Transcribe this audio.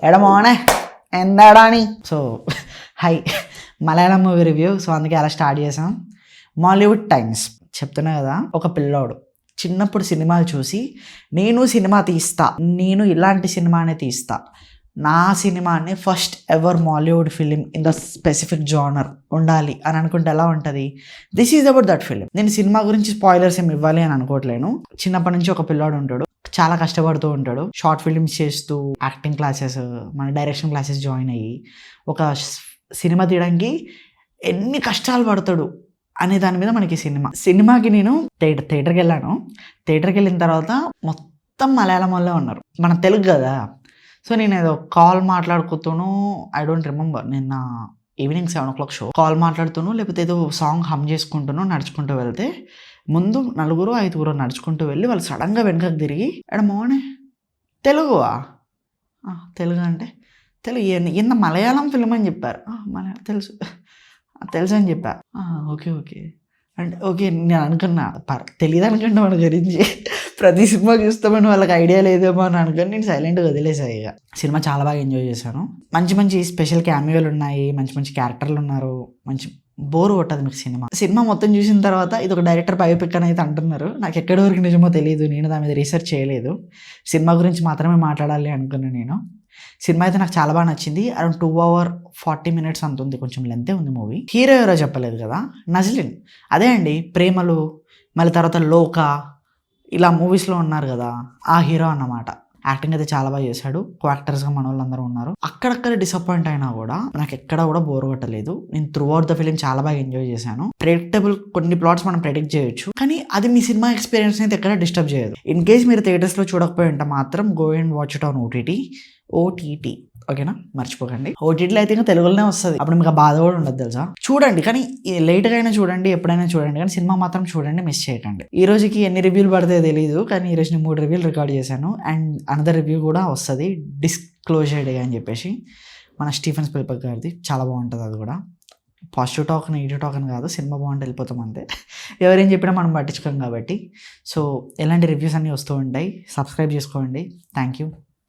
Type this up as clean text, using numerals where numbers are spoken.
ఎడమోనే ఎందాడాని. So hi, Malayalam movie review. So అందుకే అలా స్టార్ట్ చేసాం. మాలీవుడ్ టైమ్స్. చెప్తున్నా కదా, ఒక పిల్లోడు చిన్నప్పుడు సినిమాలు చూసి నేను సినిమా తీస్తా, నేను ఇలాంటి సినిమానే తీస్తా, నా సినిమాని first ever Mollywood film in the specific genre ఉండాలి అని అనుకుంటే ఎలా ఉంటుంది? This is about that film. నేను సినిమా గురించి స్పాయిలర్స్ ఏమి ఇవ్వాలి అని అనుకోవట్లేను. చిన్నప్పటి నుంచి ఒక పిల్లోడు ఉంటాడు, చాలా కష్టపడుతూ ఉంటాడు, షార్ట్ ఫిలిమ్స్ చేస్తూ యాక్టింగ్ క్లాసెస్, మన డైరెక్షన్ క్లాసెస్ జాయిన్ అయ్యి ఒక సినిమా తీయడానికి ఎన్ని కష్టాలు పడతాడు అనే దాని మీద మనకి సినిమాకి నేను థియేటర్కి వెళ్ళాను. థియేటర్కి వెళ్ళిన తర్వాత మొత్తం మలయాళం వాళ్ళే ఉన్నారు, మన తెలుగు కదా. సో నేను ఏదో కాల్ మాట్లాడుకుంటూను, ఐ డోంట్ రిమెంబర్, నిన్న ఈవినింగ్ 7 o'clock షో, కాల్ మాట్లాడుతూను లేకపోతే ఏదో సాంగ్ హమ్ చేసుకుంటూను నడుచుకుంటూ వెళ్తే ముందు 4-5 నడుచుకుంటూ వెళ్ళి వాళ్ళు సడన్గా వెనకకు తిరిగి ఎడమోనే తెలుగువా, తెలుగు అంటే తెలుగు ఇంత మలయాళం ఫిల్మ్ అని చెప్పారు. మలయాళం తెలుసు అని చెప్పా. ఓకే అంటే ఓకే, నేను అనుకున్నా తెలియదు అనుకుంటా మన గురించి, ప్రతి సినిమా చూస్తామని వాళ్ళకి ఐడియా లేదేమో అని అనుకుని నేను సైలెంట్గా వదిలేసాను. ఇక సినిమా చాలా బాగా ఎంజాయ్ చేశాను. మంచి స్పెషల్ క్యామియోలు ఉన్నాయి, మంచి క్యారెక్టర్లు ఉన్నారు, మంచి బోర్ కొట్టదు మీకు సినిమా మొత్తం చూసిన తర్వాత. ఇది ఒక డైరెక్టర్ బయోపిక్ అని అయితే అంటున్నారు, నాకు ఎక్కడి వరకు నిజమో తెలియదు, నేను దాని మీద రీసెర్చ్ చేయలేదు. సినిమా గురించి మాత్రమే మాట్లాడాలి అనుకున్నాను నేను. సినిమా అయితే నాకు చాలా బాగా నచ్చింది. అరౌండ్ 2 hours 40 minutes అంత ఉంది, కొంచెం లెంతే ఉంది మూవీ. హీరో ఎవరో చెప్పలేదు కదా, నజ్లిన్. అదే అండి, ప్రేమలు, మళ్ళీ తర్వాత లోక, ఇలా మూవీస్లో ఉన్నారు కదా, ఆ హీరో అన్నమాట. యాక్టింగ్ అయితే చాలా బాగా చేశాడు. కో యాక్టర్స్గా మన వాళ్ళందరూ ఉన్నారు. అక్కడక్కడ డిసప్పాయింట్ అయినా కూడా నాకు ఎక్కడ కూడా బోర్ కొట్టలేదు. నేను త్రూ అవుట్ ద ఫిలిం చాలా బాగా ఎంజాయ్ చేశాను. ప్రెడిక్టబుల్ కొన్ని ప్లాట్స్ మనం ప్రెడిక్ట్ చేయొచ్చు, కానీ అది మీ సినిమా ఎక్స్పీరియన్స్ అయితే ఎక్కడ డిస్టర్బ్ చేయదు. ఇన్ కేస్ మీరు థియేటర్స్లో చూడకపోయి ఉంటే మాత్రం go and watch it on OTT. ఓకేనా, మర్చిపోకండి. ఓటీటీలో అయితే ఇంకా తెలుగులోనే వస్తుంది, అప్పుడు మీకు ఆ బాధ కూడా ఉండదు తెలుసా. చూడండి, కానీ లేట్గా అయినా చూడండి, ఎప్పుడైనా చూడండి, కానీ సినిమా మాత్రం చూడండి, మిస్ చేయకండి. ఈ రోజుకి ఎన్ని రివ్యూలు పడితే తెలియదు, కానీ ఈ రోజు నేను 3 రివ్యూలు రికార్డ్ చేశాను. అండ్ అనదర్ రివ్యూ కూడా వస్తుంది, డిస్క్లోజర్ డే అని చెప్పేసి, మన స్టీఫెన్ స్పిల్బర్గ్ గారిది. చాలా బాగుంటుంది అది కూడా. పాజిటివ్ టాక్ నెగిటివ్ టాక్ అని కాదు, సినిమా బాగుంటే వెళ్ళిపోతాం అంతే. ఎవరేం చెప్పినా మనం పట్టించుకోం కాబట్టి. సో ఇలాంటి రివ్యూస్ అన్నీ వస్తూ ఉంటాయి. సబ్స్క్రైబ్ చేసుకోండి. Thank you.